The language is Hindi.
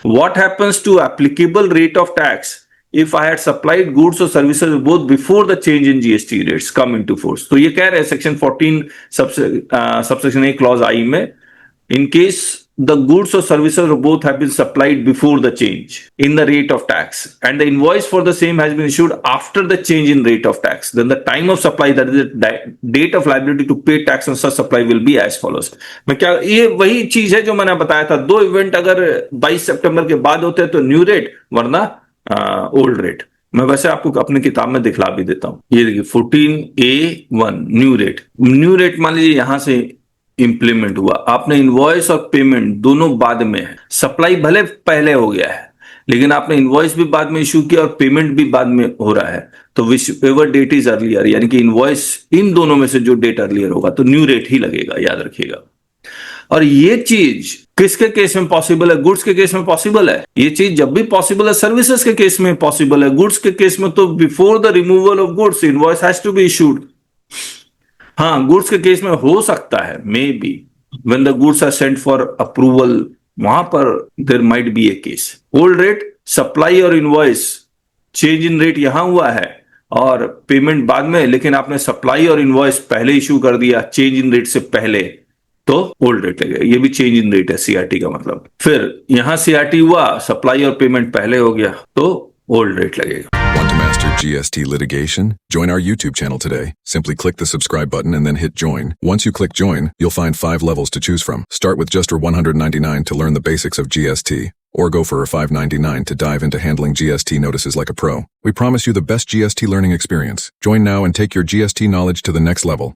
What happens to applicable rate of tax if I had supplied goods or services both before the change in GST rates come into force? तो ये कह रहे हैं सेक्शन 14 सबसेक्शन ए क्लॉज आई में, in case the goods or services or both have been supplied before the change in the rate of tax and the invoice for the same has been issued after the change in rate of tax, then the time of supply, that is the date of liability to pay tax on such supply, will be as follows. मैं क्या, ये वही चीज है जो मैंने बताया था, दो इवेंट अगर 22 सितंबर के बाद होते हैं तो न्यू रेट, वरना ओल्ड रेट. मैं वैसे आपको अपनी किताब में दिखला भी देता हूं. ये देखिए 14A1 new rate. New rate मान लीजिए यहां से इंप्लीमेंट हुआ, आपने इनवॉइस और पेमेंट दोनों बाद में है. सप्लाई भले पहले हो गया है लेकिन आपने इनवॉइस भी बाद में इशू किया और पेमेंट भी बाद में हो रहा है, तो whichever date is earlier, यानी कि इनवॉइस इन दोनों में से जो डेट अर्लियर होगा तो न्यू रेट ही लगेगा, याद रखिएगा. और ये चीज किसके केस में पॉसिबल है? गुड्स के केस में पॉसिबल है. ये चीज जब भी पॉसिबल है सर्विसेज के केस में पॉसिबल है. गुड्स के केस में तो before the removal of goods invoice has to be issued. हाँ, गुड्स के केस में हो सकता है maybe when the goods are sent for approval, वहां पर there might be a case. Old rate, supply और इनवॉइस चेंज इन रेट यहां हुआ है और पेमेंट बाद में, लेकिन आपने सप्लाई और इनवॉइस पहले इशू कर दिया चेंज इन रेट से पहले, तो ओल्ड रेट लगेगा. ये भी चेंज इन रेट है सीआरटी का मतलब. फिर यहां सीआरटी हुआ, सप्लाई और पेमेंट पहले हो गया, तो ओल्ड रेट लगेगा. Want to master GST litigation? Join our YouTube channel today. Simply click the subscribe button and then hit join. Once you click join, you'll find 5 levels to choose from. Start with just $199 to learn the basics of GST, or go for $599 to dive into handling GST notices like a pro. We promise you the best GST learning experience. Join now and take your GST knowledge to the next level.